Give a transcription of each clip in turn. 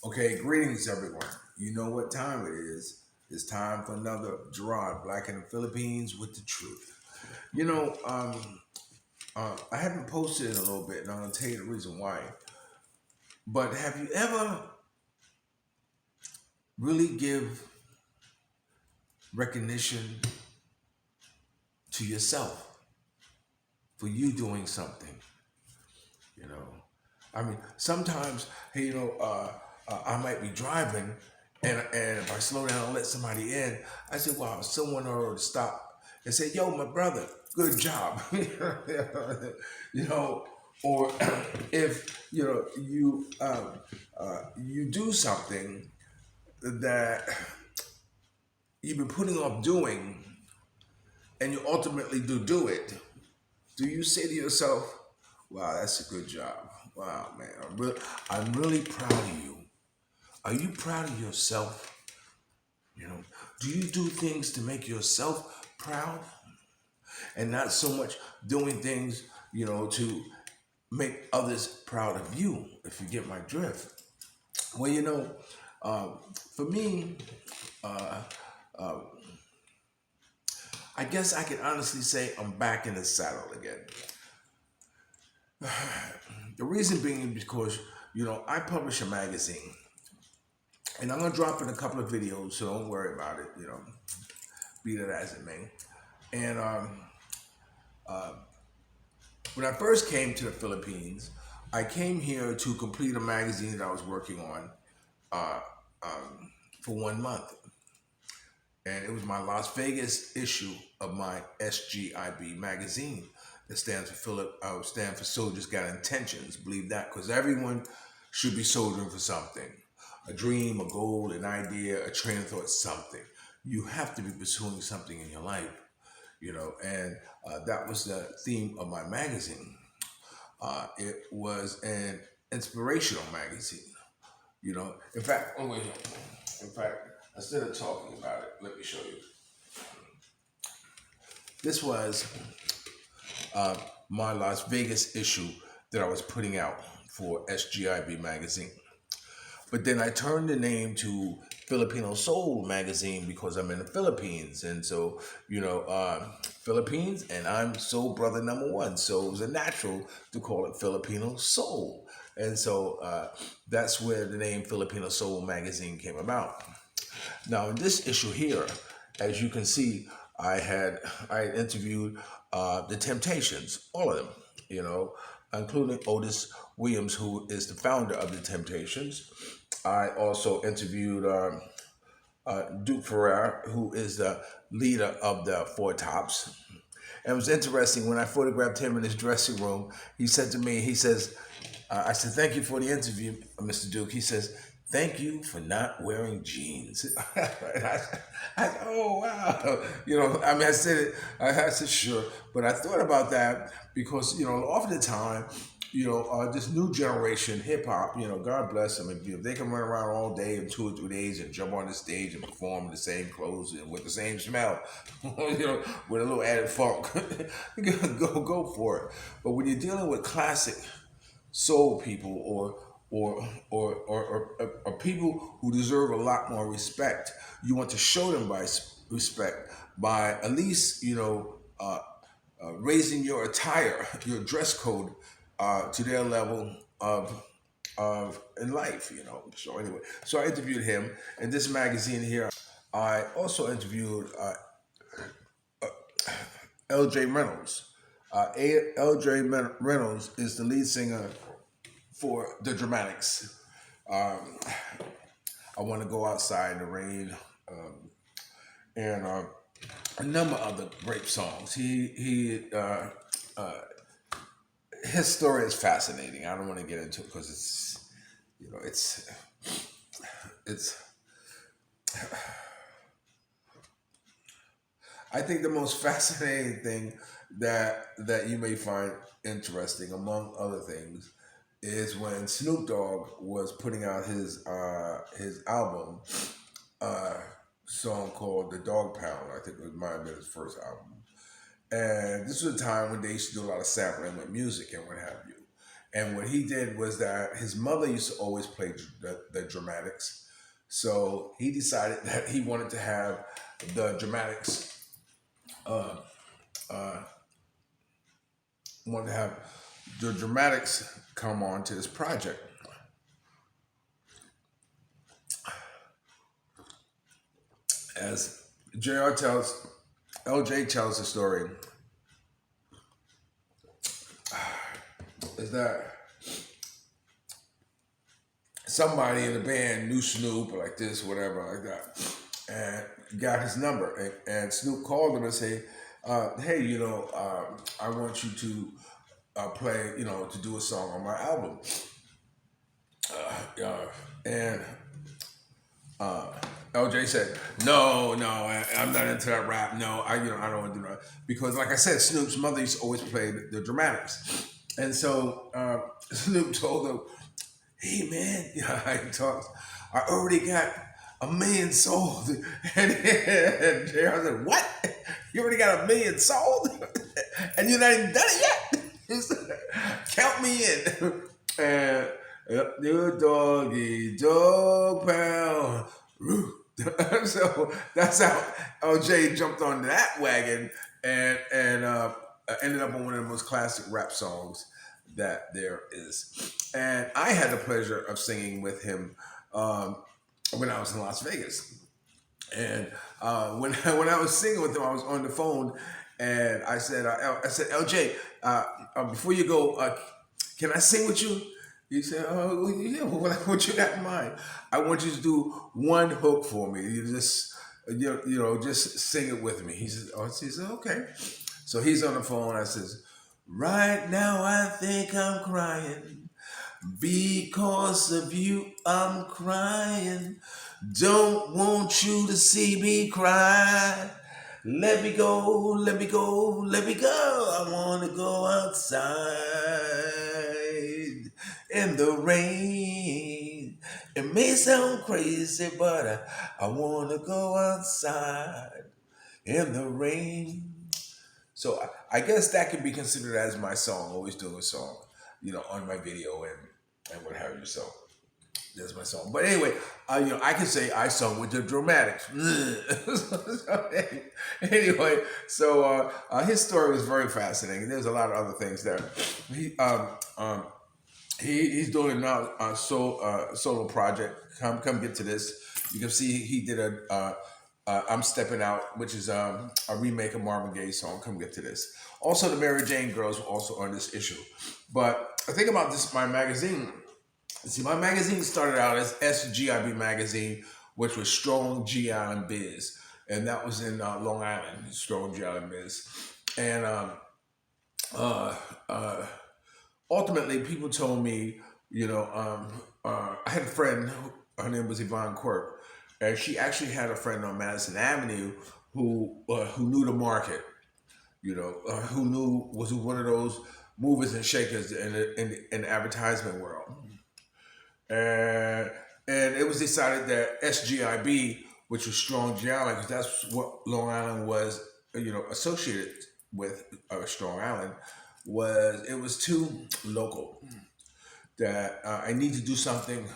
Okay, greetings everyone. You know what time it is. It's time for another Gerard, Black in the Philippines with the truth. You know, I haven't posted in a little bit, and I'm going to tell you the reason why. But have you ever really give recognition to yourself for you doing something? You know, I mean, sometimes, hey, I might be driving, and if I slow down and let somebody in, I say, wow, someone ought to stop and say, yo, my brother, good job. you know, or if you do something that you've been putting off doing, and you ultimately do it, do you say to yourself, wow, that's a good job. Wow, man, I'm really proud of you. Are you proud of yourself? You know, do you do things to make yourself proud and not so much doing things, to make others proud of you, if you get my drift? Well, for me, uh, uh, I guess I can honestly say I'm back in the saddle again. The reason being is because, I publish a magazine and I'm gonna drop in a couple of videos, so don't worry about it. Be that as it may. And when I first came to the Philippines, I came here to complete a magazine that I was working on uh, for 1 month, and it was my Las Vegas issue of my S.G.I.B magazine. That stand for Soldiers Got Intentions. Believe that, because everyone should be soldiering for something, a dream, a goal, an idea, a train of thought, something. You have to be pursuing something in your life, and that was the theme of my magazine. It was an inspirational magazine. In fact, oh wait, in fact, instead of talking about it, let me show you. This was uh, my Las Vegas issue that I was putting out for S.G.I.B magazine. But then I turned the name to Filipino Soul magazine because I'm in the Philippines. And so, Philippines, and I'm soul brother number one. So it was a natural to call it Filipino Soul. And so that's where the name Filipino Soul magazine came about. Now, in this issue here, as you can see, I had interviewed the Temptations, all of them, you know, including Otis Williams, who is the founder of the Temptations. I also interviewed Duke Ferrer, who is the leader of the Four Tops. And it was interesting when I photographed him in his dressing room. He said to me, he says, I said, thank you for the interview, Mr. Duke. He says, thank you for not wearing jeans. I said, oh, wow. I said it, I said, sure. But I thought about that because, often the time, this new generation hip hop, God bless them. If they can run around all day and 2 or 3 days and jump on the stage and perform in the same clothes and with the same smell, with a little added funk, go for it. But when you're dealing with classic soul people or people who deserve a lot more respect, you want to show them by respect by at least raising your attire, your dress code to their level of in life. So anyway, so I interviewed him in this magazine here. I also interviewed L.J. Reynolds. L.J. Reynolds is the lead singer for the Dramatics. Um, I want to go outside in the rain, and a number of the great songs. His story is fascinating. I don't want to get into it because it's. I think the most fascinating thing that you may find interesting, among other things, is when Snoop Dogg was putting out his album, uh, song called "The Dog Pound." I think it might have been his first album. And this was a time when they used to do a lot of sampling with music and what have you. And what he did was that his mother used to always play the dramatics. So he decided that he wanted to have the dramatics, uh, uh, wanted to have the dramatics come on to this project. As JR tells, LJ tells the story, is that somebody in the band knew Snoop or like this, whatever, like that, and got his number. And Snoop called him and say, "Hey, I want you to play, to do a song on my album." And uh, LJ said, "No, no, I'm not into that rap. No, I don't want to do that because, like I said, Snoop's mother used to always play the dramatics." And so Snoop told him, "Hey man," he talks, "I already got 1 million sold." And JR said, "What? You already got 1 million sold? And you're not even done it yet?" He said, "Count me in." And new doggy dog pound. Roo. So that's how LJ jumped on that wagon and ended up on one of the most classic rap songs that there is. And I had the pleasure of singing with him when I was in Las Vegas. And when I was singing with him, I was on the phone, and I said, LJ, before you go, can I sing with you? He said, "Oh well, yeah, what you got in mind? I want you to do one hook for me. You just just sing it with me." He said, "Okay." So he's on the phone. I says, "Right now I think I'm crying. Because of you, I'm crying. Don't want you to see me cry. Let me go, let me go, let me go. I want to go outside in the rain. It may sound crazy, but I want to go outside in the rain." So I guess that could be considered as my song, always doing a song, on my video and what have you. So that's my song. But anyway, I can say I sung with the dramatics. Anyway, so his story was very fascinating. There's a lot of other things there. He's doing now a solo project. Come get to this. You can see he did a "I'm Stepping Out," which is a remake of Marvin Gaye's song. Come get to this. Also, the Mary Jane Girls were also on this issue. But the thing about this, my magazine. See, my magazine started out as S.G.I.B magazine, which was Strong G Island Biz, and that was in Long Island. Strong G Island Biz, and uh, uh, ultimately, people told me, I had a friend. Her name was Yvonne Quirk, and she actually had a friend on Madison Avenue who knew the market. Who was one of those movers and shakers in the advertisement world. And and it was decided that S.G.I.B, which was Strong G Island, because that's what Long Island was, associated with Strong Island, was too local. That I need to do something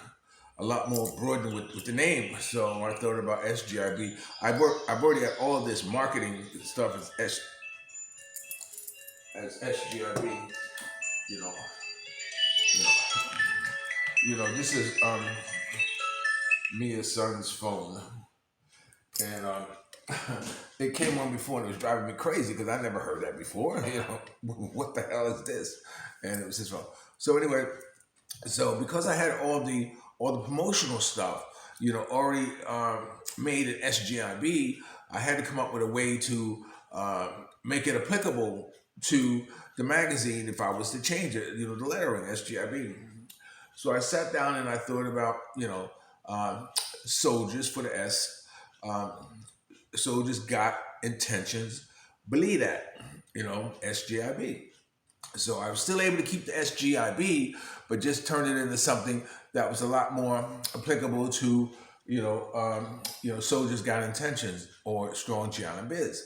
a lot more broad with the name. So I thought about S.G.I.B. I've already got all of this marketing stuff as SGIB. You know, you know, This is Mia's son's phone, and it came on before, and it was driving me crazy because I never heard that before. What the hell is this? And it was his phone. So anyway, so because I had all the promotional stuff, already made at SGIB, I had to come up with a way to make it applicable to the magazine if I was to change it, the lettering SGIB. So I sat down and I thought about, soldiers for the S. Um, Soldiers got intentions, believe that, SGIB. So I was still able to keep the SGIB, but just turn it into something that was a lot more applicable to, soldiers got intentions or strong G Island biz.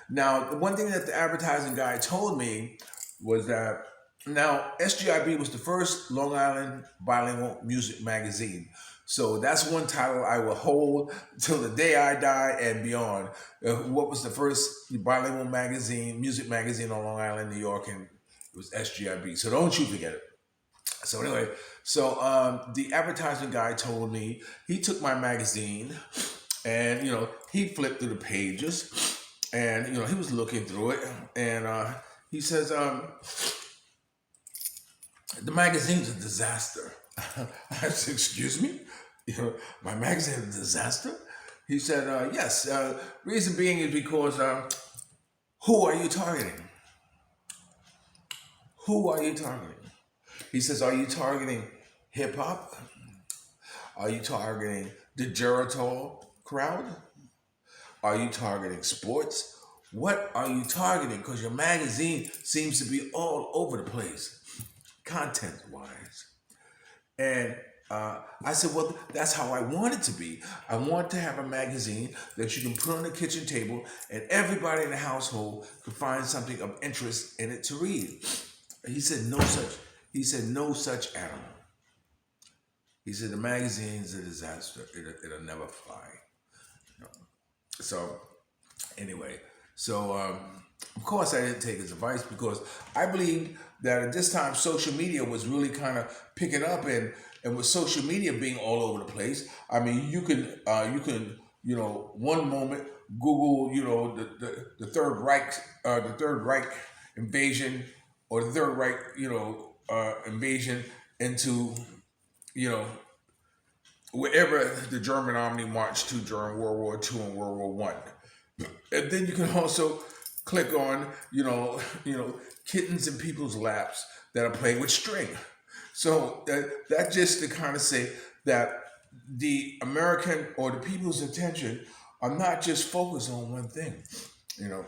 Now, the one thing that the advertising guy told me was that Now, SGIB was the first Long Island bilingual music magazine. So that's one title I will hold till the day I die and beyond. What was the first bilingual magazine, music magazine on Long Island, New York, and it was SGIB. So don't you forget it. So anyway, the advertising guy told me he took my magazine and he flipped through the pages and he was looking through it and he says the magazine's a disaster. I said, excuse me? My magazine is a disaster? He said, yes. Reason being is because who are you targeting? Who are you targeting? He says, are you targeting hip hop? Are you targeting the Geritol crowd? Are you targeting sports? What are you targeting? Because your magazine seems to be all over the place, content wise. And I said, well, that's how I want it to be. I want to have a magazine that you can put on the kitchen table and everybody in the household can find something of interest in it to read. He said, no such. He said, no such animal. He said, the magazine's a disaster. It'll never fly. So anyway, of course I didn't take his advice because I believe that at this time social media was really kind of picking up and with social media being all over the place. I mean, you can one moment Google the Third Reich invasion or the Third Reich invasion into you know wherever the German army marched to during World War II and World War One. And then you can also click on, kittens in people's laps that are playing with string. So that just to kind of say that the American or the people's attention are not just focused on one thing. You know,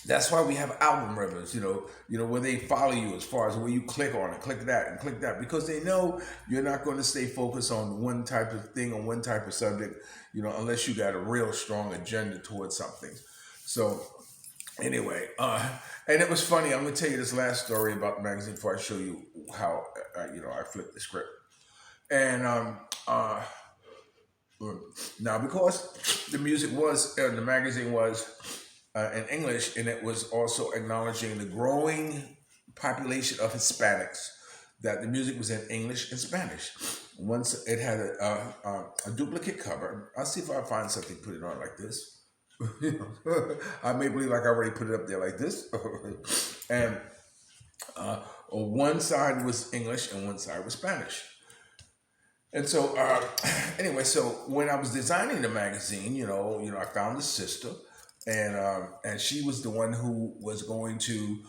that's why we have album rivers, where they follow you as far as where you click on it, click that and click that, because they know you're not going to stay focused on one type of thing or one type of subject, unless you got a real strong agenda towards something. So anyway, and it was funny. I'm going to tell you this last story about the magazine before I show you how, I flipped the script. And now because the music was, the magazine was in English, and it was also acknowledging the growing population of Hispanics, that the music was in English and Spanish. Once it had a duplicate cover. I'll see if I find something to put it on like this. I may believe like I already put it up there like this. And one side was English and one side was Spanish. And so anyway, so when I was designing the magazine, I found the sister, and she was the one who was going to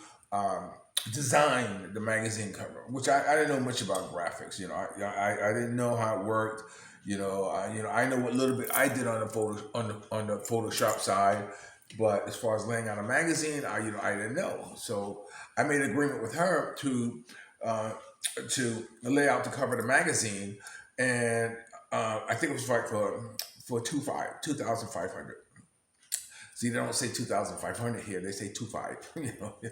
design the magazine cover, which I didn't know much about graphics. I didn't know how it worked. I know what little bit I did on the Photoshop side, but as far as laying out a magazine, I didn't know. So I made an agreement with her to lay out the cover of the magazine, and I think it was like for 2,500. See, they don't say 2,500 here; they say 2,500.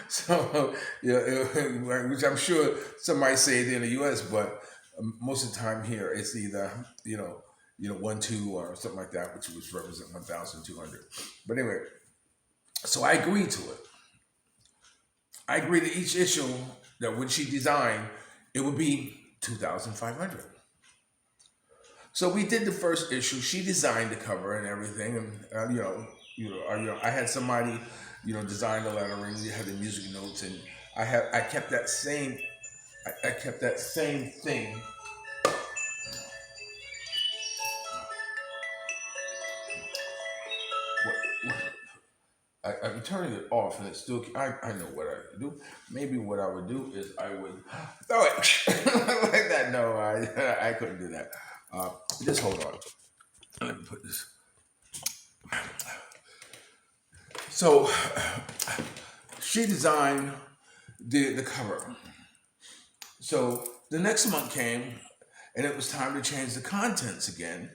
So which I'm sure somebody say it in the U.S., but most of the time here it's either 1, 2 or something like that, which would represent 1,200. But anyway, so I agreed to it. I agreed to each issue that when she designed, it would be 2,500. So we did the first issue. She designed the cover and everything, and I had somebody, design the lettering. We had the music notes, and I kept that same, I kept that same thing. I'm turning it off, and it's still. I know what I do. Maybe what I would do is I would throw it like that. No, I couldn't do that. Just hold on. Let me put this. So she designed the cover. So the next month came, and it was time to change the contents again.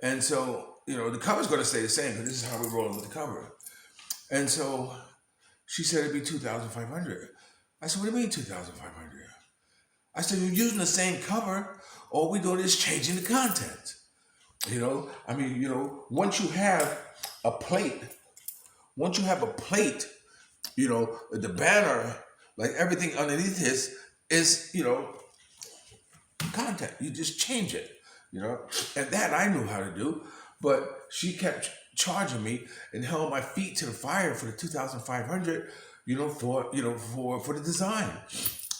And so the cover's going to stay the same, because this is how we roll with the cover. And so She said it'd be 2,500. I said, what do you mean 2,500? I said, you're using the same cover. All we doing is changing the content. I mean, once you have a plate, once you have a plate, the banner, like everything underneath this is, content. You just change it, and that I knew how to do, but she kept charging me and held my feet to the fire for the 2,500, for the design.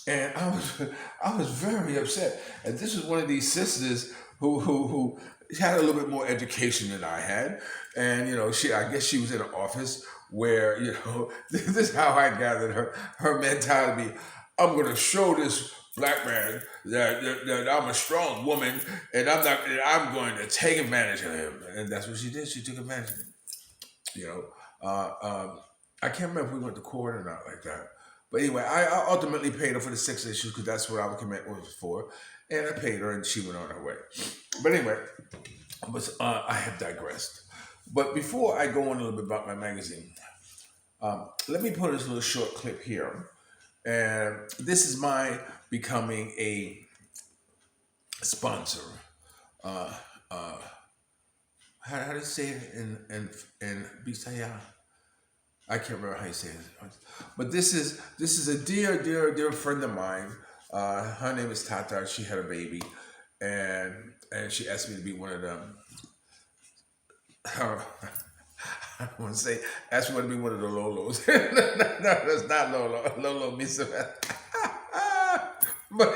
And I was very upset. And this was one of these sisters who had a little bit more education than I had, and I guess she was in an office where this is how I gathered her mentality. I'm gonna show this black man that I'm a strong woman, and I'm going to take advantage of him, and that's what she did. She took advantage of him. You know, I can't remember if we went to court or not like that. But anyway, I ultimately paid her for the 6 issues because that's what our commitment was for, and I paid her, and she went on her way. But anyway, I have digressed. But before I go on a little bit about my magazine, let me put this little short clip here. And this is my becoming a sponsor. Uh, uh, how do you say it in Bisaya? I can't remember how you say it. But this is a dear, dear, dear friend of mine. Her name is Tata. She had a baby, and she asked me to be one of them. I don't want to say asked me to be one of the Lolos. No, that's not Lolo. Lolo means but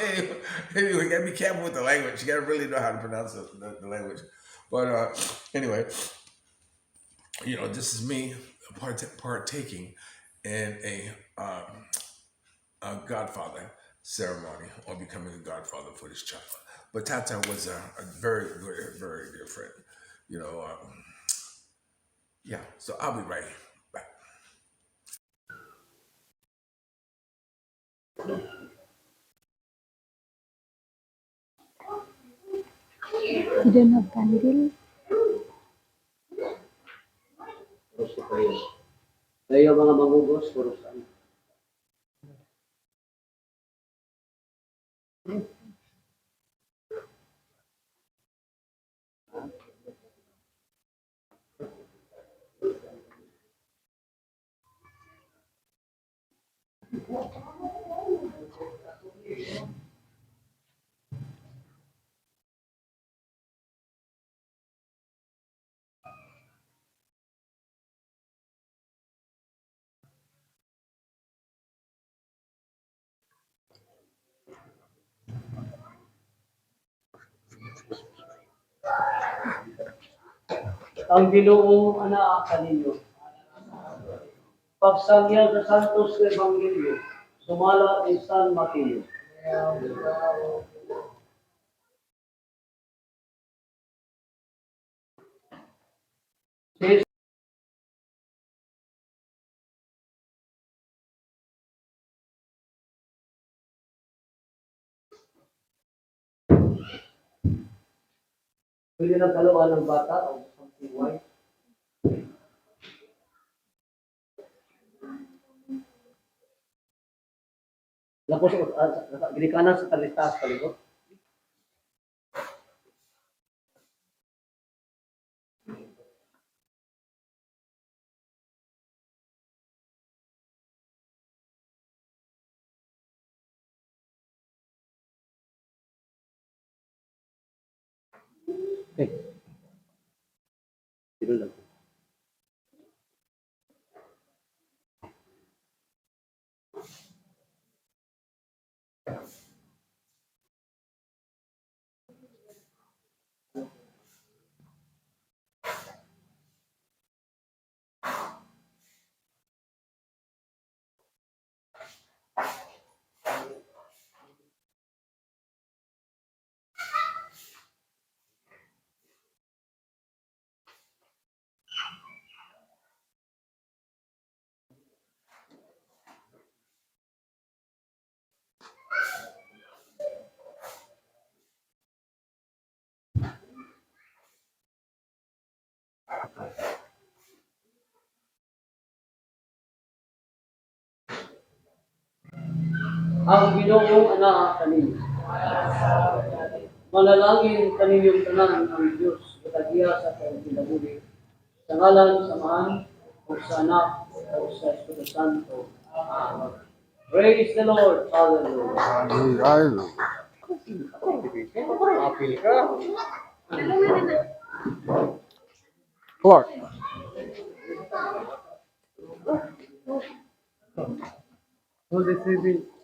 anyway, you gotta be careful with the language. You gotta really know how to pronounce the language. But anyway, this is me partaking in a godfather ceremony or becoming a godfather for this child. But Tata was a very, very, very dear friend. You know, yeah. So I'll be right back. You don't have candle? Puros ko kayo. Kayo mga mangugos, puros ano. Ang Ginoo ana kaninyo. Pagsangyan sa Santos nga Ebanghelyo, sumala ni San Mateo. Si pwede ng kaluan ng bata o something white. Lapos ginikanan sa talistas kalikot. Okay. Dito lang. Ang Ginoong anak kaninyo. Manalangin kaninyong tanan ang Diyos katagiya sa kinabuhi. Sa ngalan, samahan, o sa anak, o sa Espiritu Santo. Amen. Praise the Lord. Hallelujah. Apil ka. Clark.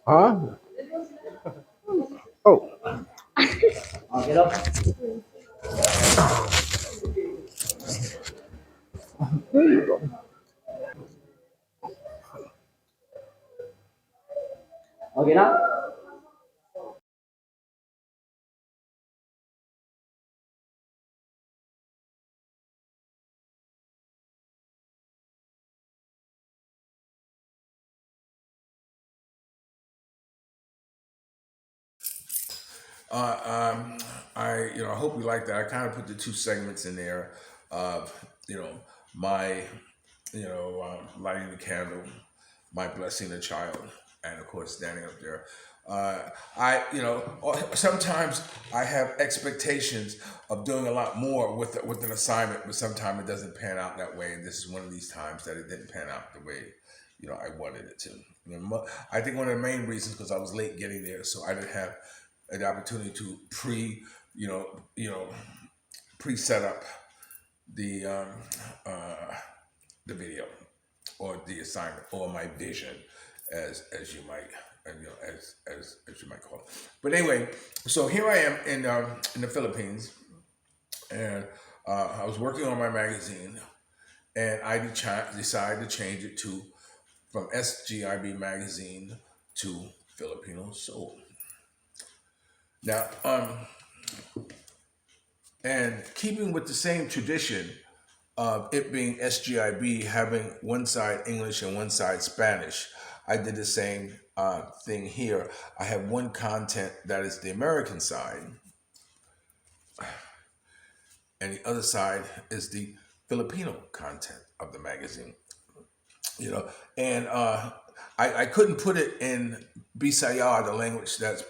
Huh? Oh. Okay lang. There you go. Okay na? I hope you like that. I kind of put the two segments in there of, my, lighting the candle, my blessing the child, and of course standing up there. Sometimes I have expectations of doing a lot more with an assignment, but sometimes it doesn't pan out that way. And this is one of these times that it didn't pan out the way, I wanted it to. I think one of the main reasons because I was late getting there, so I didn't have an opportunity to pre-set up the the video or the assignment or my vision, as you might as you might call it. But anyway, so here I am in the Philippines, and I was working on my magazine, and I decided to change it to from S.G.I.B magazine to Filipino Soul. Now, and keeping with the same tradition of it being SGIB, having one side English and one side Spanish, I did the same thing here. I have one content that is the American side, and the other side is the Filipino content of the magazine. And I couldn't put it in Bisaya, the language that's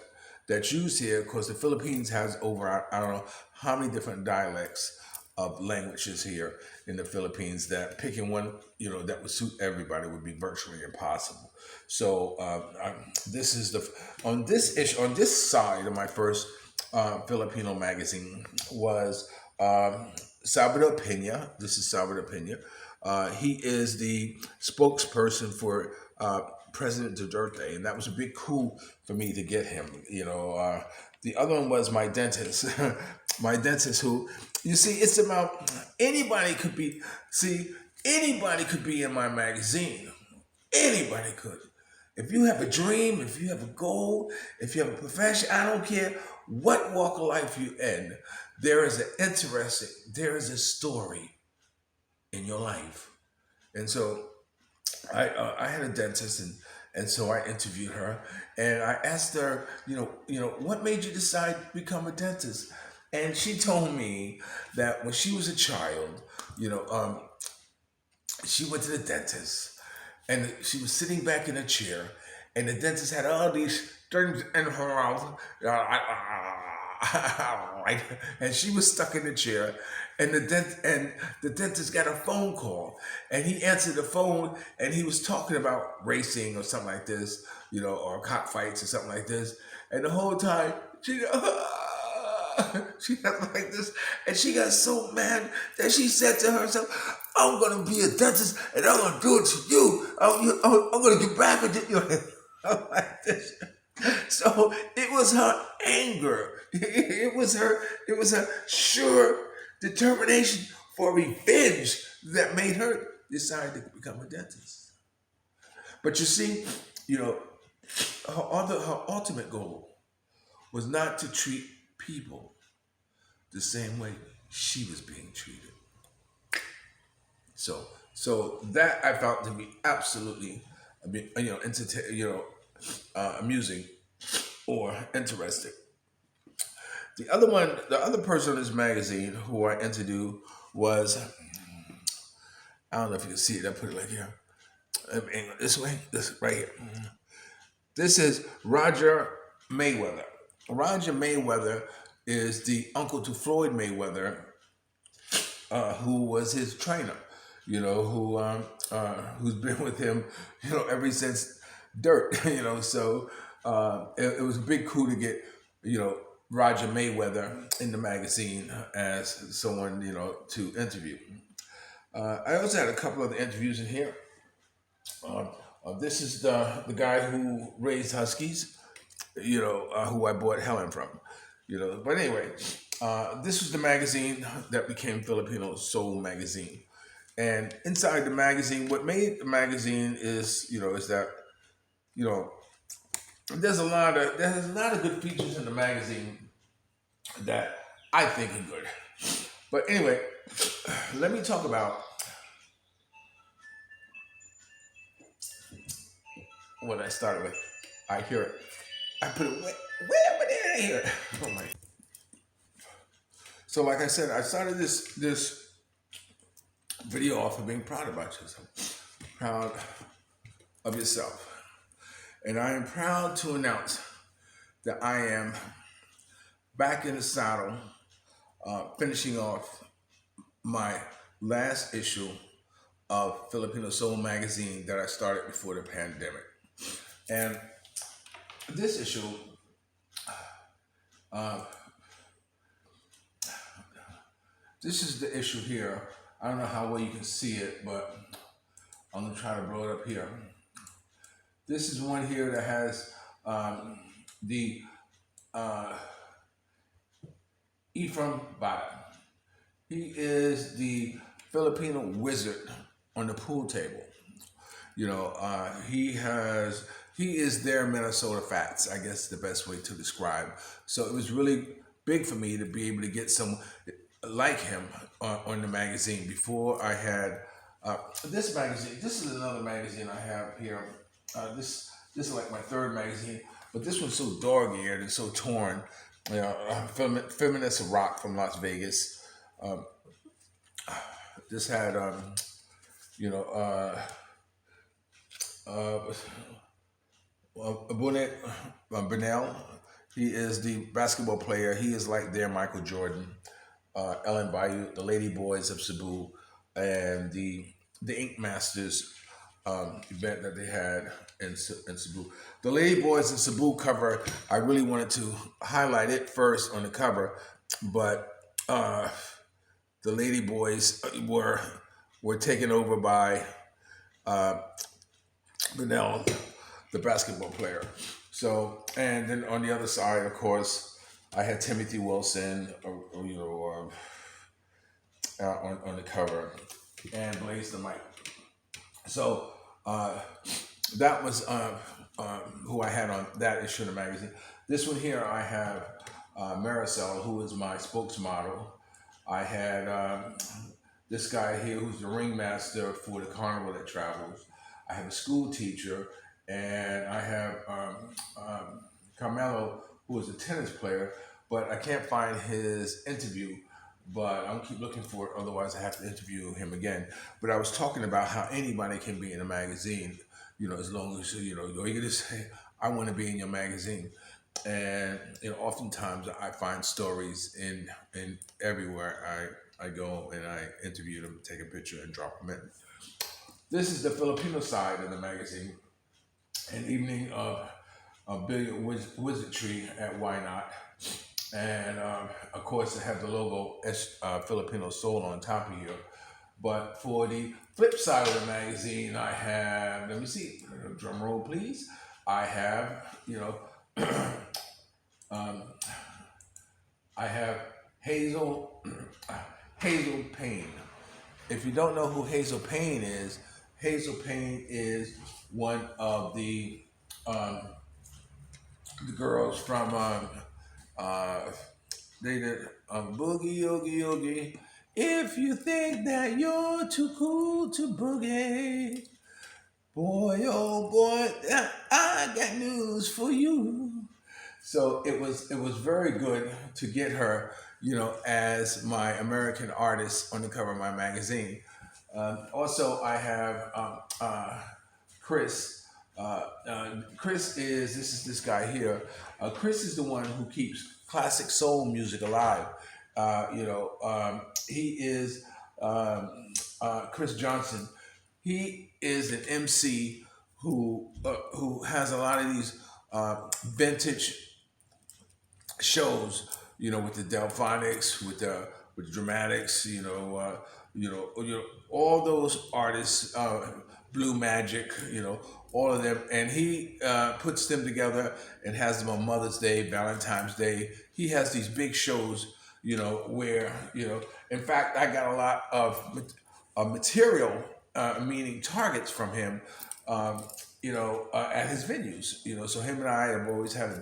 used here, because the Philippines has over I don't know how many different dialects of languages here in the Philippines, that picking one that would suit everybody would be virtually impossible. So this is the on this issue on this side of my first Filipino magazine was Salvador Pena. This is Salvador Pena. He is the spokesperson for President Duterte, and that was a big coup for me to get him. The other one was my dentist, my dentist who, you see, it's about anybody could be. See, anybody could be in my magazine. Anybody could. If you have a dream, if you have a goal, if you have a profession, I don't care what walk of life you're in, there is a story in your life. And so I had a dentist, and so I interviewed her, and I asked her, what made you decide to become a dentist? And she told me that when she was a child, she went to the dentist, and she was sitting back in a chair, and the dentist had all these things in her mouth, right? And she was stuck in the chair, and the dentist got a phone call, and he answered the phone, and he was talking about racing or something like this, or cockfights or something like this, and the whole time she. She got like this, and she got so mad that she said to herself, "I'm gonna be a dentist, and I'm gonna do it to you. I'm gonna get back at you." Like this. So it was her anger. It was her sure determination for revenge that made her decide to become a dentist. But you see, you know, her ultimate goal was not to treat people the same way she was being treated. So that I found to be absolutely, amusing or interesting. The other person in this magazine who I interviewed was, I don't know if you can see it. I put it like here. This way, this right here. This is Roger Mayweather. Roger Mayweather is the uncle to Floyd Mayweather, who was his trainer. Who's been with him, ever since Dirt. So it was a big coup to get, Roger Mayweather in the magazine as someone, to interview. I also had a couple other interviews in here. This is the guy who raised Huskies, who I bought Helen from, But anyway, this was the magazine that became Filipino Soul magazine. And inside the magazine, what made the magazine is that, you know, there's a lot of good features in the magazine that I think are good. But anyway, let me talk about what I started with. I hear it. I put it way over there. I hear it. Oh my. So like I said, I started this video off of being proud about yourself, proud of yourself. And I am proud to announce that I am back in the saddle, finishing off my last issue of Filipino Soul magazine that I started before the pandemic. And this issue, this is the issue here. I don't know how well you can see it, but I'm gonna try to blow it up here. This is one here that has the Ephraim Bada. He is the Filipino wizard on the pool table. He is their Minnesota Fats, I guess the best way to describe. So it was really big for me to be able to get some like him on the magazine. Before I had this magazine. This is another magazine I have here. This is like my third magazine, but this one's so dog-eared and so torn. Feminist Rock from Las Vegas. This had Burnell. He is the basketball player. He is like their Michael Jordan. Ellen Bayou, the Lady Boys of Cebu, and the Ink Masters event that they had in Cebu. The Lady Boys in Cebu cover, I really wanted to highlight it first on the cover, but the Lady Boys were taken over by Burnell, the basketball player. So, and then on the other side, of course, I had Timothy Wilson, on the cover, and Blaze the Mic. So that was who I had on that issue of the magazine. This one here, I have Maricel, who is my spokesmodel. I had this guy here, who's the ringmaster for the carnival that travels. I have a school teacher, and I have Carmelo, who is a tennis player, but I can't find his interview, but I'm keep looking for it, otherwise I have to interview him again. But I was talking about how anybody can be in a magazine, as long as, you can just say, I want to be in your magazine. And, oftentimes I find stories in everywhere I go, and I interview them, take a picture, and drop them in. This is the Filipino side of the magazine, an evening of Billiard Wizardry at Why Not. And of course, it had the logo Filipino Soul on top of here. But for the flip side of the magazine, I have, let me see, drum roll please. I have, I have Hazel Payne. If you don't know who Hazel Payne is one of the girls from they did Boogie Oogie Oogie. If you think that you're too cool to boogie, boy oh boy, I got news for you. So it was very good to get her, as my American artist on the cover of my magazine. Also, I have Chris, Chris is this guy here. Chris is the one who keeps classic soul music alive. He is Chris Johnson. He is an MC who has a lot of these vintage shows, with the Delphonics, with the Dramatics, all those artists, Blue Magic, all of them, and he puts them together and has them on Mother's Day, Valentine's Day. He has these big shows, where in fact, I got a lot of material, meaning targets from him, at his venues, So him and I have always had a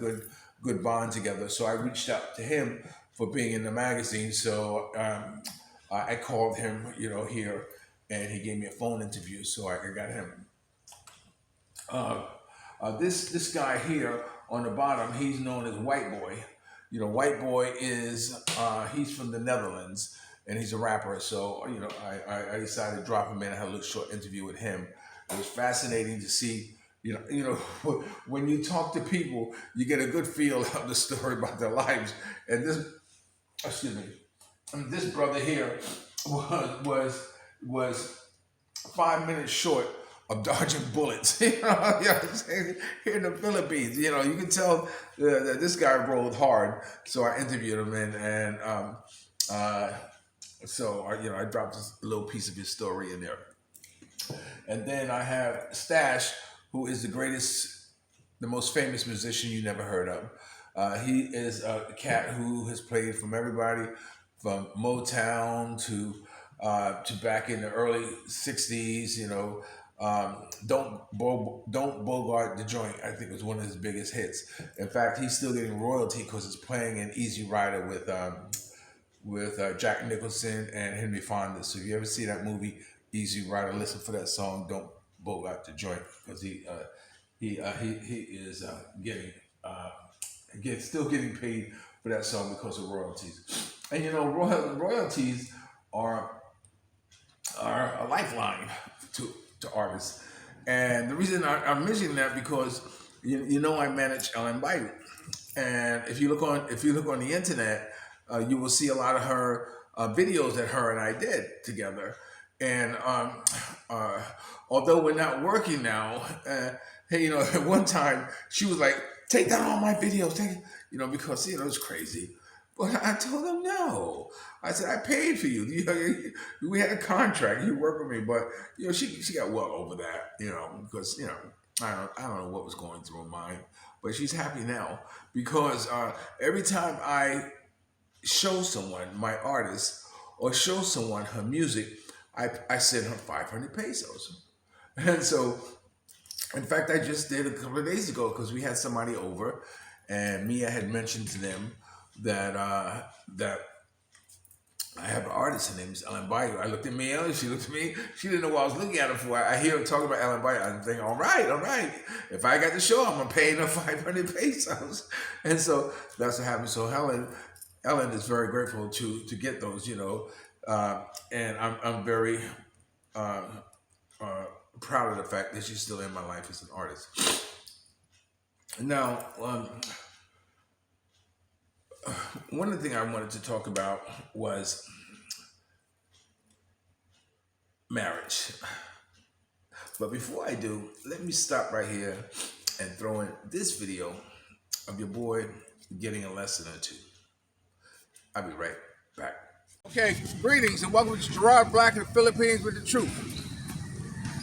good bond together. So I reached out to him for being in the magazine. So I called him, here, and he gave me a phone interview. So I got him. This guy here on the bottom, he's known as White Boy. White Boy is he's from the Netherlands, and he's a rapper. So I decided to drop him in. I had a little short interview with him. It was fascinating to see. When you talk to people, you get a good feel of the story about their lives. And this brother here was 5 minutes short of dodging bullets. Here in the Philippines, you can tell that this guy rolled hard. So I interviewed him, and I dropped a little piece of his story in there. And then I have Stash, who is the most famous musician you never heard of. He is a cat who has played from everybody from Motown to back in the early '60s. Don't Bogart the Joint, I think, was one of his biggest hits. In fact, he's still getting royalty because it's playing in Easy Rider with Jack Nicholson and Henry Fonda. So if you ever see that movie Easy Rider, listen for that song, Don't Bogart the Joint, because he is still getting paid for that song because of royalties. And royalties are a lifeline to artists. And the reason I'm mentioning that because I manage Ellen Biden, and if you look on the internet, you will see a lot of her videos that her and I did together. And although we're not working now, at one time she was like, "Take down all my videos, take it," because it was crazy. But I told them no. I said, I paid for you. We had a contract. You work with me, but she got well over that. Because I don't know what was going through her mind, but she's happy now because every time I show someone my artist or show someone her music, I send her 500 pesos. And so, in fact, I just did a couple of days ago because we had somebody over, and Mia had mentioned to them that I have an artist. Her name is Ellen Bayo. I looked at Mia, and she looked at me. She didn't know what I was looking at her for. I hear her talking about Ellen Bayo. I'm thinking, all right. If I got the show, I'm gonna pay her 500 pesos. And so that's what happened. So Ellen is very grateful to get those, and I'm very proud of the fact that she's still in my life as an artist. Now, one of the things I wanted to talk about was marriage. But before I do, let me stop right here and throw in this video of your boy getting a lesson or two. I'll be right back. Okay, greetings and welcome to Gerard Black in the Philippines with the truth.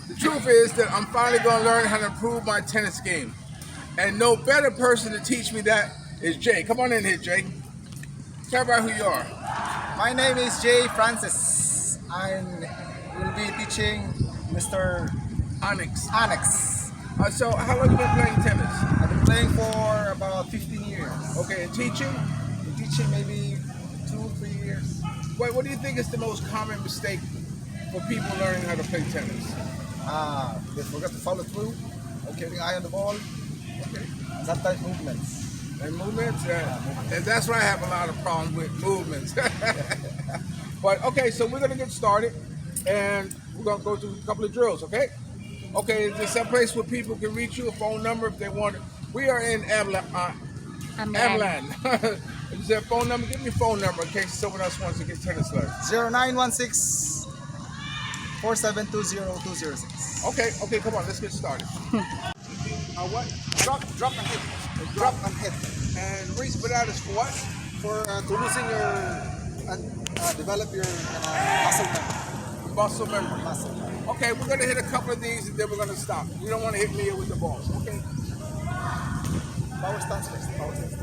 The truth is that I'm finally going to learn how to improve my tennis game. And no better person to teach me that is Jay. Come on in here, Jay. Tell everybody who you are. My name is Jay Francis. I will be teaching Mr. Onyx. So how long have you been playing tennis? I've been playing for about 15 years. Okay, and teaching? Teaching maybe 2-3 years. What do you think is the most common mistake for people learning how to play tennis? They forgot to follow through. Okay, the eye on the ball. Okay. Sometimes movements. And movements? And that's why I have a lot of problems with movements. But okay, so we're going to get started and we're going to go through a couple of drills, okay? Okay, is there some place where people can reach you? A phone number if they want it? We are in Amlan. Amlan. Is there a phone number? Give me a phone number in case someone else wants to get tennis lessons. 0916 4720 Okay, come on, let's get started. What? Drop and hit. Drop and hit. And the reason for that is for what? For to loosen your develop your muscle memory. Muscle memory. Muscle memory. Okay, we're gonna hit a couple of these and then we're gonna stop. We don't want to hit me with the balls. Okay. Power stance first. Power stance.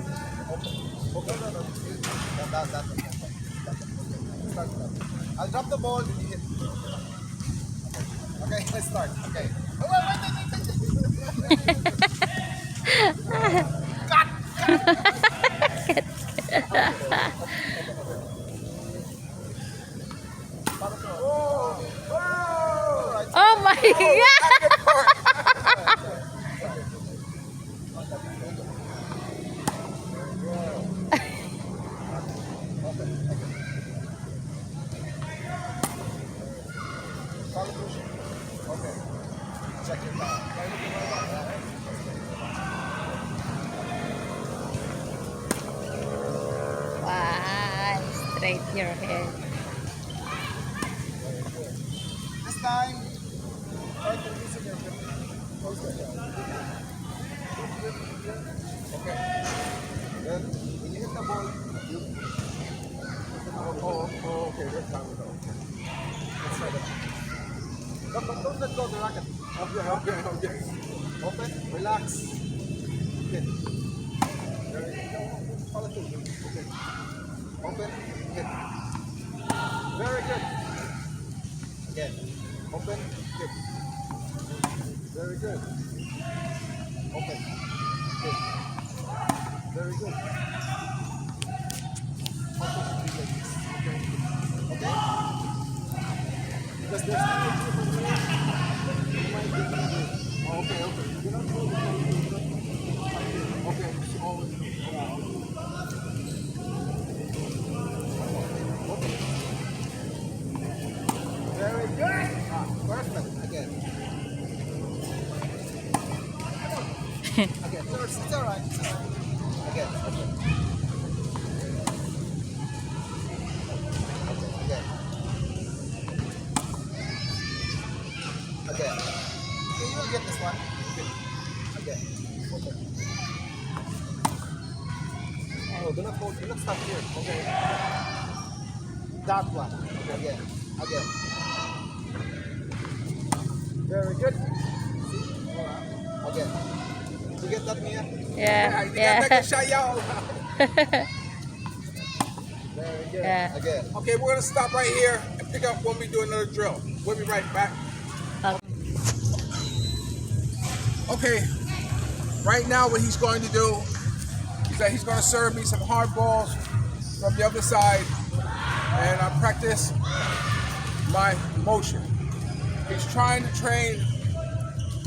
Okay. Okay. No. That one. Start with that. I'll drop the ball and you hit. Okay, let's start. Okay. Oh my God! Follow push. Okay. Check your power. Wow, straight your head. This time, try to loosen your grip. Close the head. Okay. Then, when you hit the ball, you. Okay, that's time to go. Let's try that. Don't let go of the racket. Okay. Open, relax. Hit. Follow through. Okay. Open, hit. Very good. Again. Open, hit. Very good. Open, hit. Very good. Open, hit. Okay. Okay? Because there's no Okay. You're not moving. Okay. Just always Okay. Very good. Perfect. Again. Again. It's all right. Again. Okay. Again. Again. Okay, you will get this one. Again. Okay. Oh, do not stop here. Okay. That one. Okay, again. Very good. Again. Did you get that, Mia? Yeah, You gotta take a shot, y'all. Very good. Yeah. Again. Okay, we're gonna stop right here and pick up when we do another drill. We'll be right back. Okay, right now what he's going to do is that he's going to serve me some hard balls from the other side, and I practice my motion. He's trying to train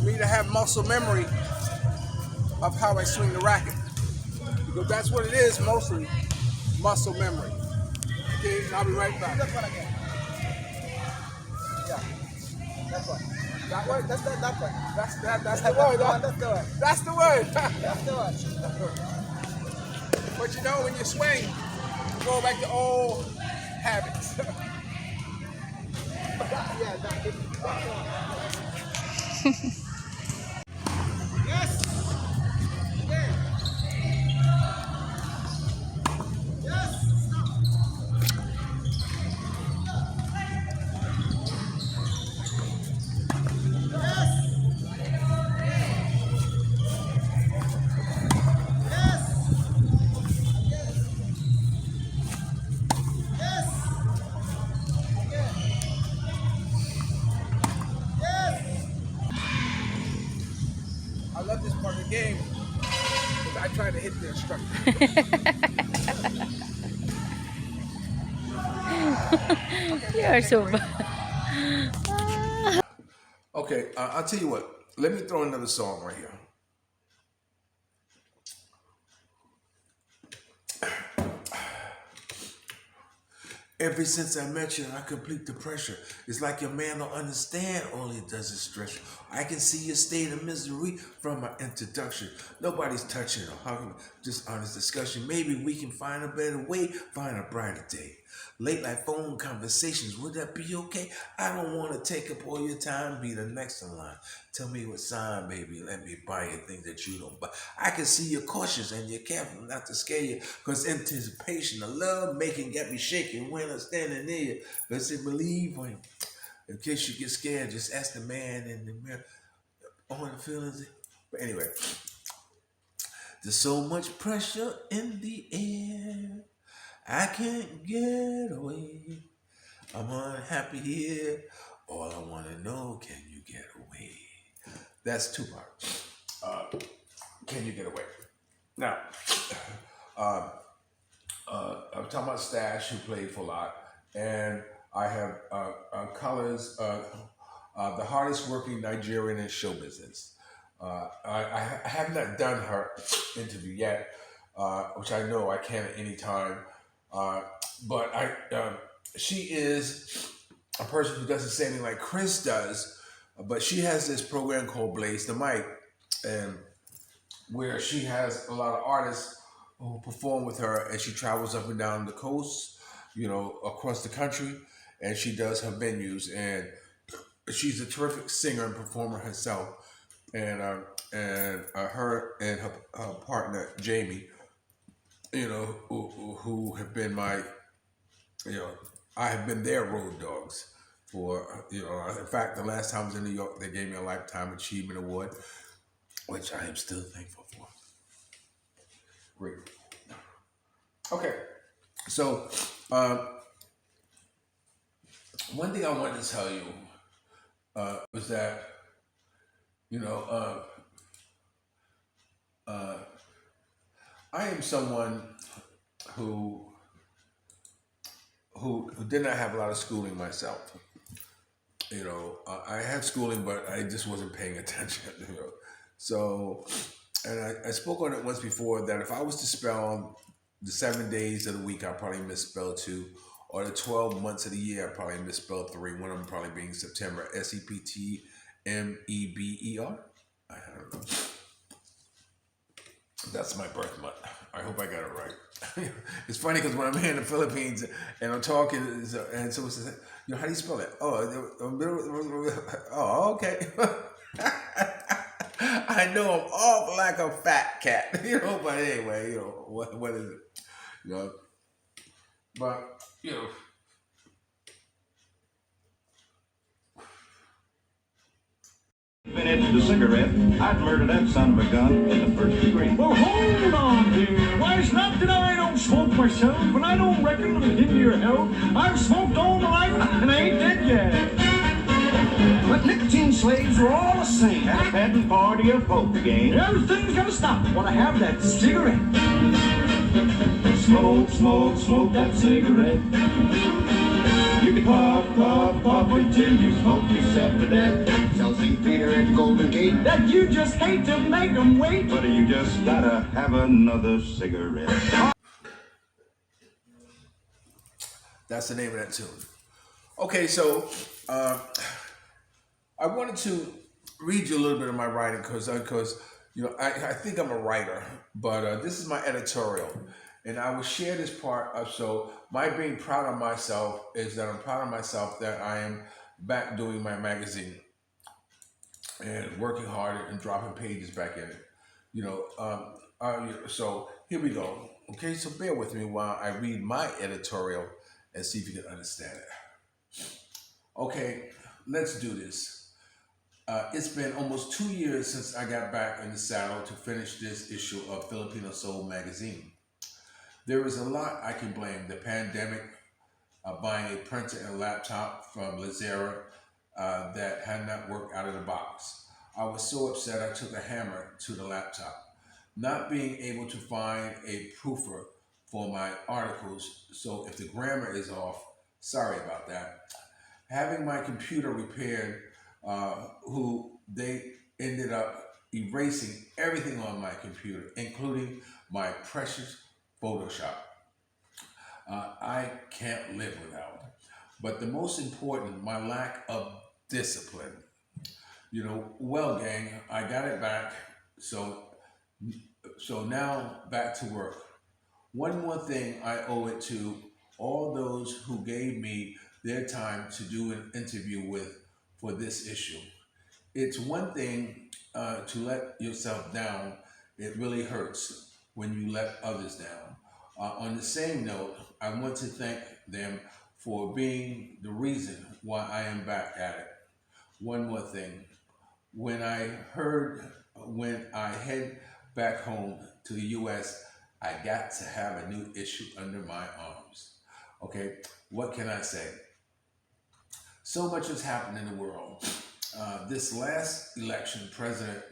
me to have muscle memory of how I swing the racket, because that's what it is, mostly muscle memory. Okay, and I'll be right back. That one again. Yeah. That one. That one? That one. That's the word. Huh? That's the one. That's the word. That's the one. But you know, when you swing, you go back to old habits. Yeah, that one. Yes. Okay. Yes. I love this part of the game because I try to hit the instructor. You're so bad. Okay, I'll tell you what. Let me throw another song right here. Ever since I met you, I complete the pressure. It's like your man don't understand. All he does is stress you. I can see your state of misery from my introduction. Nobody's touching or hugging. Just honest discussion. Maybe we can find a better way, find a brighter day. Late night phone conversations, would that be okay? I don't want to take up all your time, be the next in line. Tell me what sign, baby, let me buy you things that you don't buy. I can see you're cautious and you're careful not to scare you, because anticipation of love making get me shaking when I'm standing near you. Let's say believe me. In case you get scared, just ask the man in the mirror on the feelings. But anyway, there's so much pressure in the air. I can't get away. I'm unhappy here. All I want to know, can you get away? That's two parts. Can you get away? Now, I'm talking about Stash, who played for a lot, and I have Colors, the hardest working Nigerian in show business. I have not done her interview yet, which I know I can at any time. But she is a person who doesn't say anything like Chris does, but she has this program called Blaze the Mic, and where she has a lot of artists who perform with her, and she travels up and down the coast, across the country, and she does her venues, and she's a terrific singer and performer herself, and her and her partner Jamie, who have been my, I have been their road dogs for, in fact, the last time I was in New York, they gave me a Lifetime Achievement Award, which I am still thankful for. Great. Okay, so one thing I wanted to tell you was that, I am someone who did not have a lot of schooling myself. I had schooling, but I just wasn't paying attention. So, and I spoke on it once before that if I was to spell the 7 days of the week, I probably misspelled 2, or the 12 months of the year, I probably misspelled 3. One of them probably being September, September. I don't know. That's my birth month. I hope I got it right. It's funny because when I'm here in the Philippines and I'm talking, and someone says, how do you spell it? Oh, okay. I know I'm off like a fat cat, but anyway, what is it? But, Finished the cigarette, I'd murder that son of a gun in the first degree. Well, hold on, dear. Why, it's not that I don't smoke myself, but I don't reckon it'll hinder your health. I've smoked all my life, and I ain't dead yet. But nicotine slaves are all the same. At a patent party or poker game. Everything's gonna stop when I have that cigarette. Smoke, smoke, smoke that cigarette. You can puff until you smoke yourself to death. Tell St. Peter at the Golden Gate That you just hate to make them wait. but you just gotta have another cigarette. that's the name of that tune. Okay, so I wanted to read you a little bit of my writing because I think I'm a writer, but this is my editorial, and I will share this part of, so my being proud of myself is that I'm proud of myself that I am back doing my magazine and working hard and dropping pages back in it. So here we go. Okay, so bear with me while I read my editorial and see if you can understand it. Okay, let's do this. It's been almost 2 years since I got back in the saddle to finish this issue of Filipino Soul magazine. There is a lot I can blame. The pandemic, buying a printer and a laptop from Lazera that had not worked out of the box. I was so upset I took a hammer to the laptop. Not being able to find a proofer for my articles, so if the grammar is off, sorry about that. Having my computer repaired, who they ended up erasing everything on my computer, including my precious Photoshop. I can't live without. But the most important, my lack of discipline. Well, gang, I got it back. So now back to work. One more thing I owe it to all those who gave me their time to do an interview with for this issue. It's one thing to let yourself down. It really hurts when you let others down. On the same note, I want to thank them for being the reason why I am back at it. One more thing. When I head back home to the US, I got to have a new issue under my arms. Okay, what can I say? So much has happened in the world. This last elected president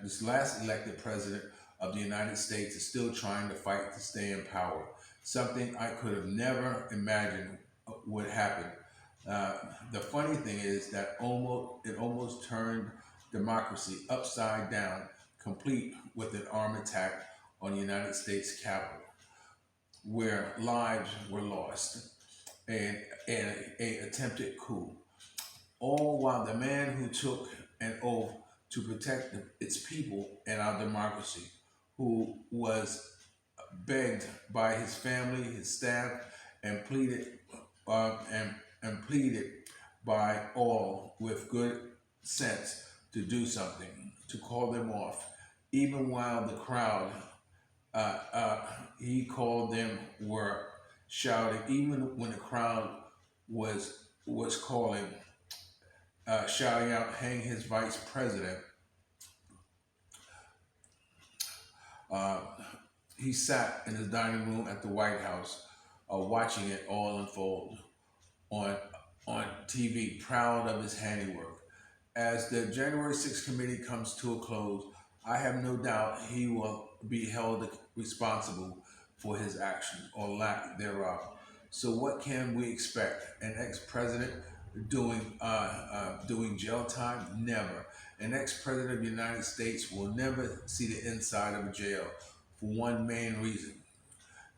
of the United States is still trying to fight to stay in power. Something I could have never imagined would happen. The funny thing is that it almost turned democracy upside down, complete with an armed attack on the United States Capitol, where lives were lost, and a attempted coup. All while the man who took an oath to protect its people and our democracy, who was begged by his family, his staff, and pleaded pleaded by all with good sense to do something, to call them off, even while the crowd he called them were shouting, even when the crowd was calling, shouting out, "Hang his vice president." He sat in his dining room at the White House, watching it all unfold on TV, proud of his handiwork. As the January 6th committee comes to a close, I have no doubt he will be held responsible for his actions or lack thereof. So what can we expect? An ex-president doing jail time? Never. An ex-president of the United States will never see the inside of a jail for one main reason.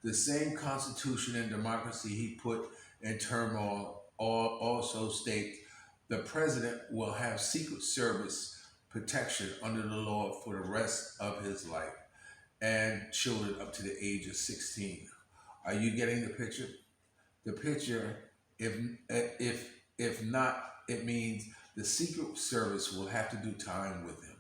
The same constitution and democracy he put in turmoil also states the president will have Secret Service protection under the law for the rest of his life, and children up to the age of 16. Are you getting the picture? The picture, if not, it means the Secret Service will have to do time with him.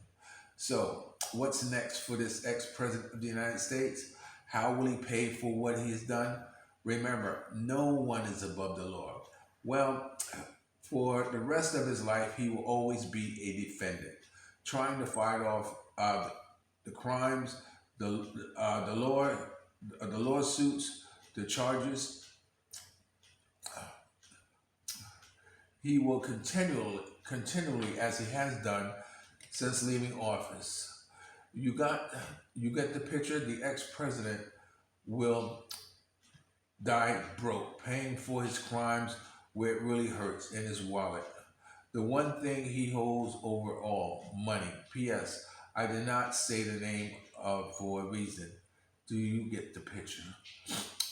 So, what's next for this ex-president of the United States? How will he pay for what he has done? Remember, no one is above the law. Well, for the rest of his life, he will always be a defendant, trying to fight off the crimes, the lawsuits, the charges. He will continually, as he has done since leaving office. You get the picture. The ex-president will die broke, paying for his crimes where it really hurts, in his wallet. The one thing he holds over all, money. P.S. I did not say the name for a reason. Do you get the picture?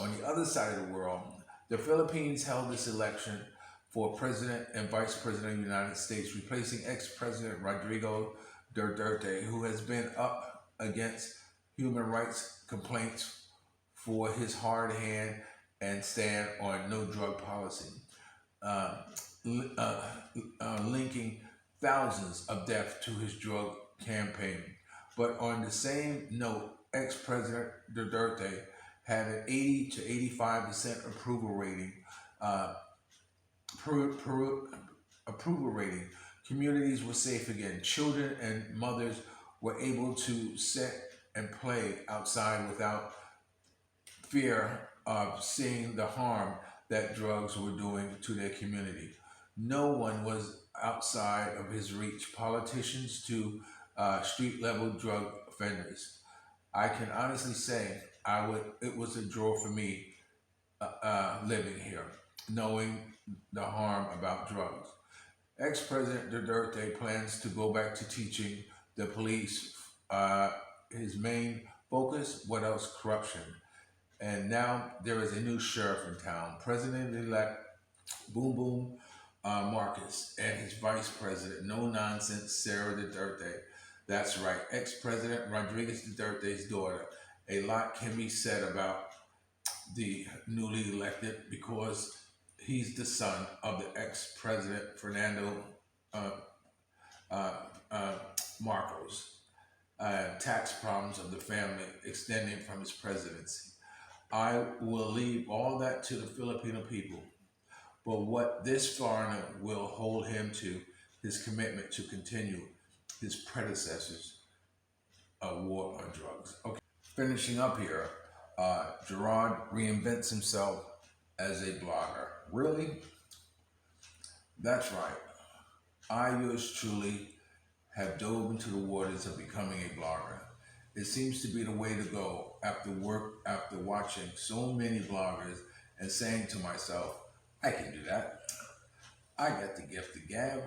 On the other side of the world, the Philippines held this election for president and vice president of the United States, replacing ex-president Rodrigo Duterte, who has been up against human rights complaints for his hard hand and stand on no drug policy, linking thousands of deaths to his drug campaign. But on the same note, ex-president Duterte had an 80 to 85% approval rating. Approval rating. Communities were safe again. Children and mothers were able to sit and play outside without fear of seeing the harm that drugs were doing to their community. No one was outside of his reach, politicians to street-level drug offenders. I can honestly say it was a draw for me living here, knowing the harm about drugs. Ex-President Duterte plans to go back to teaching the police his main focus. What else? Corruption. And now there is a new sheriff in town, President-elect Boom Boom Marcus, and his vice president, no nonsense Sarah Duterte. That's right, ex-president Rodriguez Duterte's daughter. A lot can be said about the newly elected because he's the son of the ex-president Fernando uh, uh, uh, Marcos. Tax problems of the family extending from his presidency. I will leave all that to the Filipino people. But what this foreigner will hold him to his commitment to continue his predecessors' war on drugs. Okay, finishing up here, Gerard reinvents himself as a blogger. Really? That's right. I, yours truly, have dove into the waters of becoming a blogger. It seems to be the way to go after watching so many bloggers and saying to myself, I can do that. I got the gift of gab.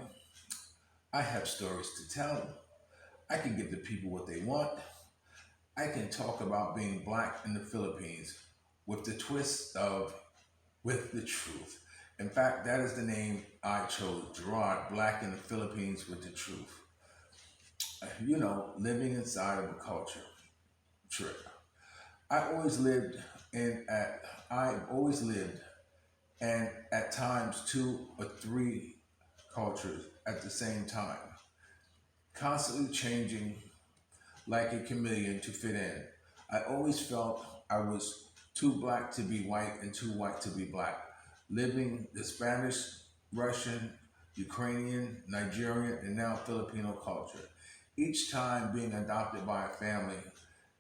I have stories to tell. I can give the people what they want. I can talk about being black in the Philippines with the twist of with the truth. In fact, that is the name I chose, Gerard, Black in the Philippines with the Truth. You know, living inside of a culture trip. I've always lived and at times 2 or 3 cultures at the same time, constantly changing like a chameleon to fit in. I always felt I was too black to be white and too white to be black, living the Spanish, Russian, Ukrainian, Nigerian, and now Filipino culture. Each time being adopted by a family,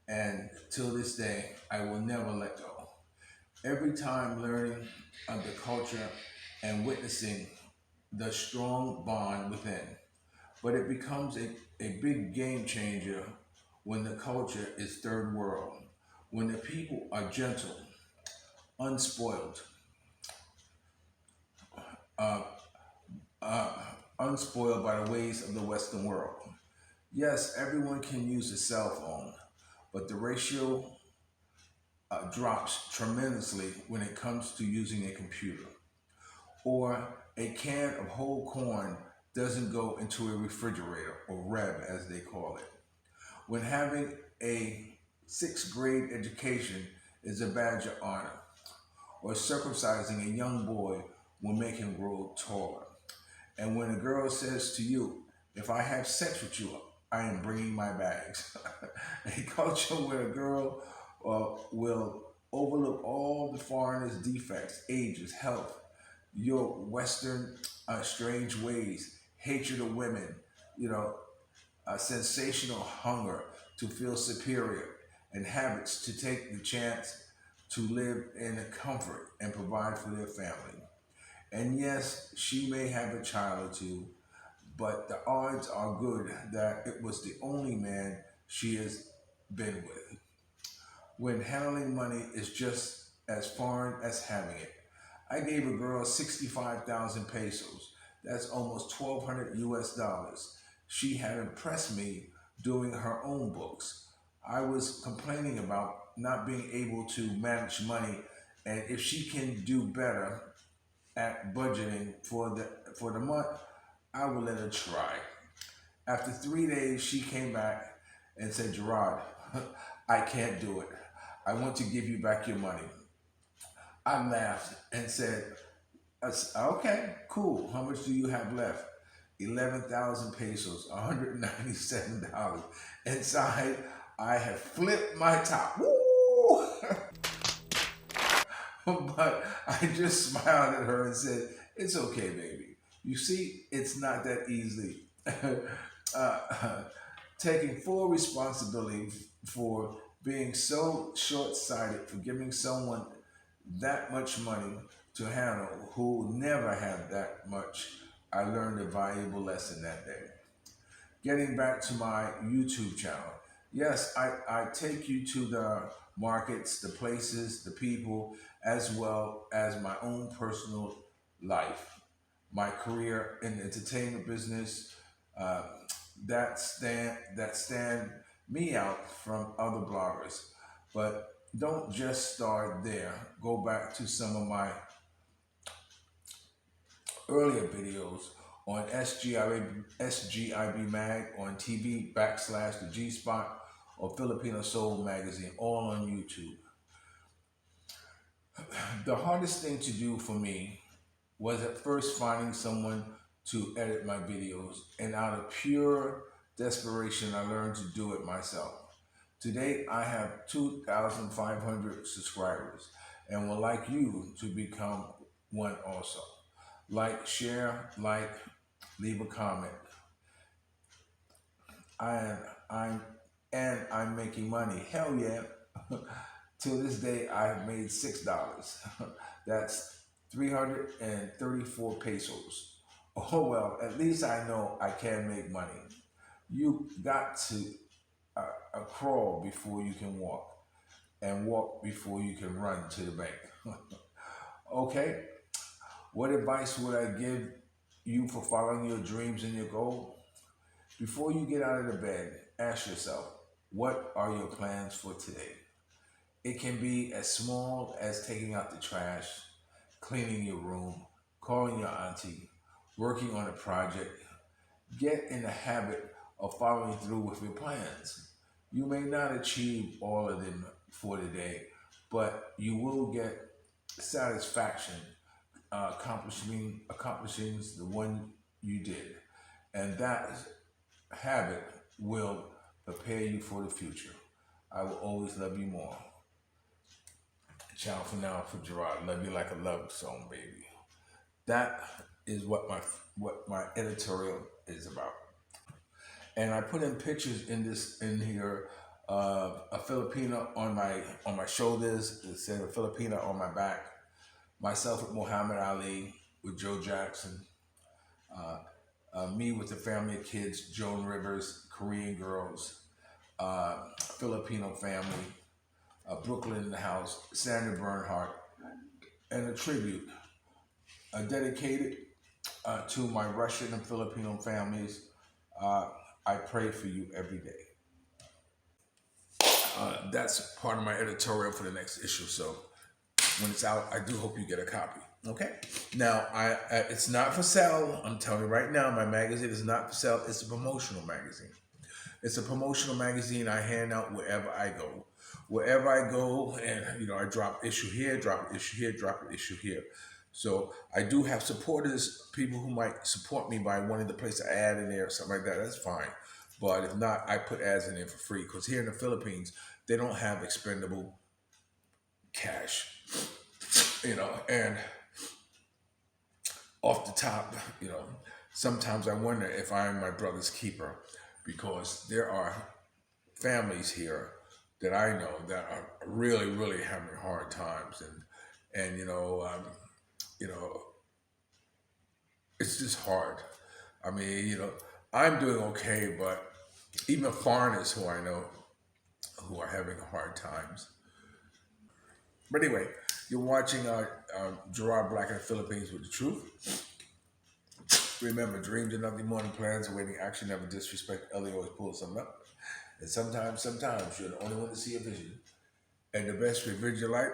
and till this day, I will never let go. Every time learning of the culture and witnessing the strong bond within. But it becomes a big game changer when the culture is third world, when the people are gentle, unspoiled, unspoiled by the ways of the Western world. Yes, everyone can use a cell phone, but the ratio drops tremendously when it comes to using a computer. Or a can of whole corn doesn't go into a refrigerator, or Reb as they call it. When having a 6th grade education is a badge of honor, or circumcising a young boy will make him grow taller. And when a girl says to you, if I have sex with you, I am bringing my bags. A culture where a girl will overlook all the foreigner's defects, ages, health, your Western strange ways, hatred of women, a sensational hunger to feel superior, and habits to take the chance to live in comfort and provide for their family. And yes, she may have a child or 2, but the odds are good that it was the only man she has been with. When handling money is just as foreign as having it. I gave a girl 65,000 pesos. That's almost 1,200 US dollars. She had impressed me doing her own books. I was complaining about not being able to manage money, and if she can do better at budgeting for the month, I will let her try. After 3 days, she came back and said, Gerard, I can't do it. I want to give you back your money. I laughed and said, okay, cool. How much do you have left? 11,000 pesos, $197. Inside, I have flipped my top. Woo! But I just smiled at her and said, it's okay, baby. You see, it's not that easy. Taking full responsibility for being so short-sighted, for giving someone that much money to handle who never had that much, I learned a valuable lesson that day. Getting back to my YouTube channel. Yes, I take you to the markets, the places, the people, as well as my own personal life, my career in the entertainment business, that stand me out from other bloggers. But don't just start there. Go back to some of my earlier videos on S.G.I.B Mag on TV / the G Spot or Filipino Soul Magazine, all on YouTube. The hardest thing to do for me was at first finding someone to edit my videos, and out of pure desperation, I learned to do it myself. Today, I have 2,500 subscribers and would like you to become one also. Like, share, leave a comment. I'm making money. Hell yeah. Till this day, I have made $6. That's 334 pesos. Oh well, at least I know I can make money. You got to crawl before you can walk, and walk before you can run to the bank. Okay, what advice would I give you for following your dreams and your goal? Before you get out of the bed, ask yourself, what are your plans for today? It can be as small as taking out the trash, cleaning your room, calling your auntie, working on a project. Get in the habit of following through with your plans. You may not achieve all of them for the day, but you will get satisfaction accomplishing the one you did. And that habit will prepare you for the future. I will always love you more. Ciao for now for Gerard. Love you like a love song, baby. That is what my editorial is about. And I put in pictures in here of a Filipino on my shoulders. It said a Filipino on my back. Myself with Muhammad Ali, with Joe Jackson. Me with the family of kids, Joan Rivers, Korean girls, Filipino family, Brooklyn in the house, Sandra Bernhardt, and a tribute dedicated to my Russian and Filipino families. I pray for you every day. That's part of my editorial for the next issue. So when it's out, I do hope you get a copy. Okay. Now, it's not for sale. I'm telling you right now, my magazine is not for sale. It's a promotional magazine. It's a promotional magazine I hand out wherever I go. Wherever I go, and I drop issue here, drop an issue here, drop an issue here. So I do have supporters, people who might support me by wanting to place an ad in there or something like that. That's fine. But if not, I put ads in there for free because here in the Philippines, they don't have expendable cash, and off the top, sometimes I wonder if I'm my brother's keeper because there are families here that I know that are really, really having hard times, and it's just hard. I mean, I'm doing okay, but even foreigners who I know who are having hard times. But anyway, you're watching Gerard Black in the Philippines with the truth. Remember, dreams are nothing more than plans awaiting action. Never disrespect. Ellie always pulls something up. And sometimes you're the only one to see a vision. And the best revenge of life,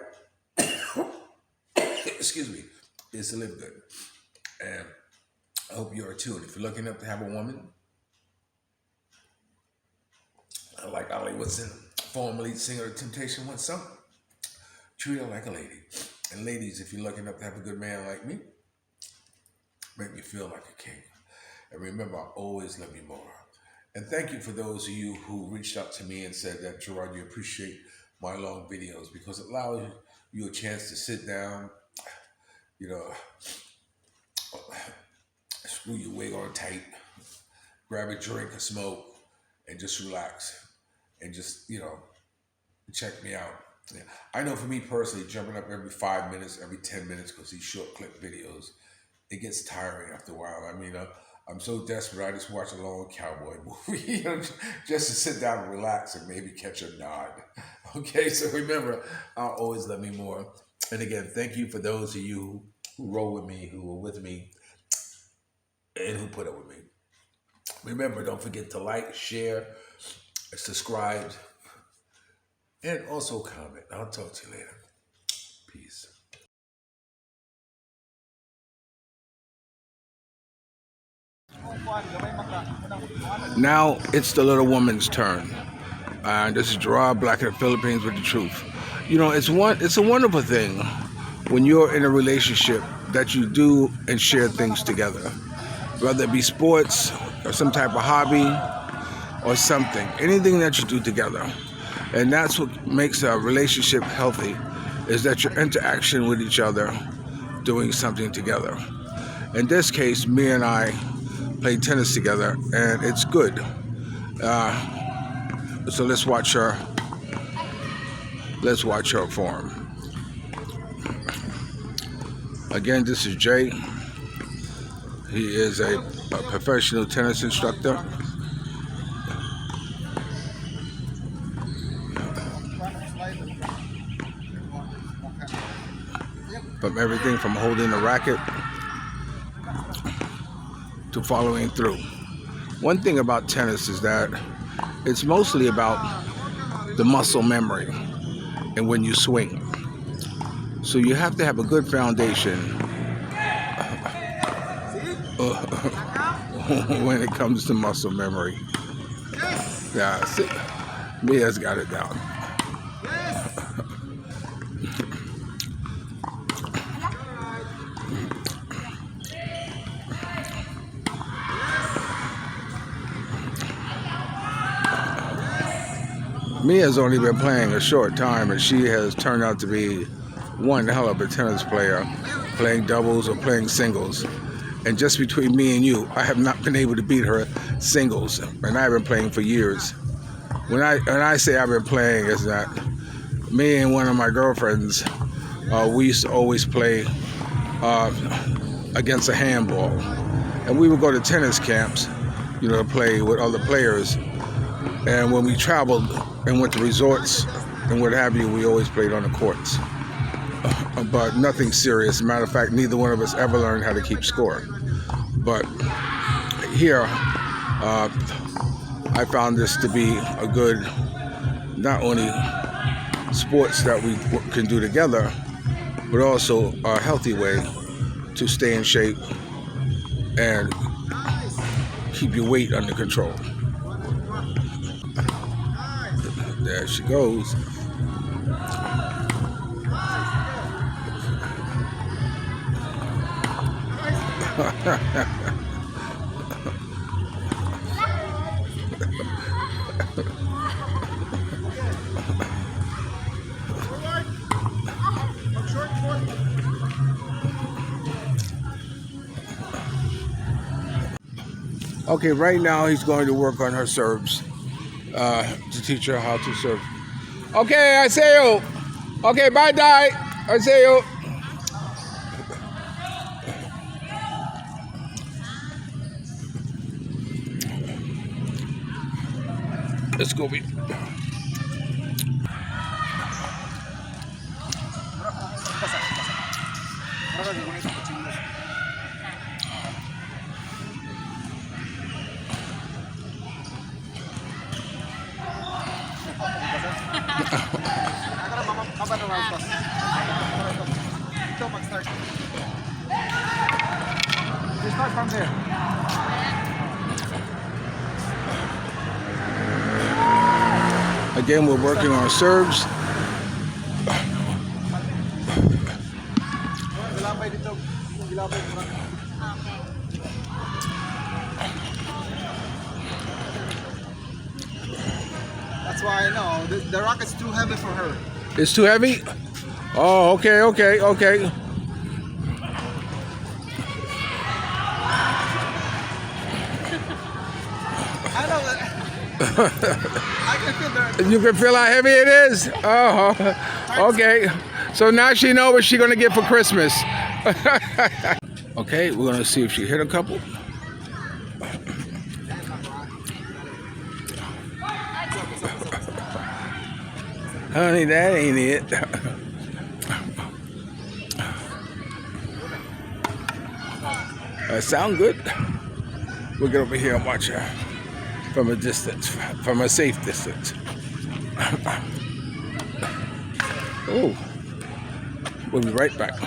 excuse me, is to live good. And I hope you are too. And if you're lucky enough to have a woman, like Ali Woodson, former lead singer of Temptation once sung, treat her like a lady. And ladies, if you're lucky enough to have a good man like me, make me feel like a king. And remember, I'll always love you more. And thank you for those of you who reached out to me and said that, Gerard, you appreciate my long videos because it allows you a chance to sit down, screw your wig on tight, grab a drink, a smoke, and just relax. And just, check me out. Yeah. I know for me personally, jumping up every 5 minutes, every 10 minutes, because these short clip videos, it gets tiring after a while. I mean, I'm so desperate, I just watch a long cowboy movie, just to sit down and relax and maybe catch a nod. Okay, so remember, I'll always love me more. And again, thank you for those of you who roll with me, who were with me, and who put up with me. Remember, don't forget to like, share, subscribe, and also comment. I'll talk to you later. Peace. Now it's the little woman's turn. And this is Gerard, Black in the Philippines with the truth. You know, it's a wonderful thing when you're in a relationship that you do and share things together, whether it be sports or some type of hobby or something, anything that you do together. And that's what makes a relationship healthy, is that your interaction with each other, doing something together. In this case, me and I play tennis together, and it's good. So let's watch her form. Again, this is Jay. He is a professional tennis instructor. From everything from holding the racket to following through. One thing about tennis is that it's mostly about the muscle memory and when you swing. So you have to have a good foundation when it comes to muscle memory. Yeah, see, Mia's got it down. Mia's only been playing a short time, and she has turned out to be one hell of a tennis player, playing doubles or playing singles. And just between me and you, I have not been able to beat her singles, and I've been playing for years. When I say I've been playing, is that me and one of my girlfriends, we used to always play against a handball, and we would go to tennis camps, you know, to play with other players. And when we traveled and went to resorts and what have you, we always played on the courts. But nothing serious. Matter of fact, neither one of us ever learned how to keep score. But here, I found this to be a good, not only sports that we can do together, but also a healthy way to stay in shape and keep your weight under control. There she goes. Okay, right now he's going to work on her serves to teach her how to serve. Okay, I see you. Okay, bye, Di. I see you. Let's go, baby. You start from there. Again, we're working on serves. That's why I know the rocket's too heavy for her. It's too heavy? Oh, okay. I know that. I can feel that. You can feel how heavy it is? Oh, okay. So now she knows what she's going to get for Christmas. Okay, we're going to see if she hit a couple. Honey, that ain't it. Sound good? We'll get over here and watch her from a distance, from a safe distance. Oh, we'll be right back.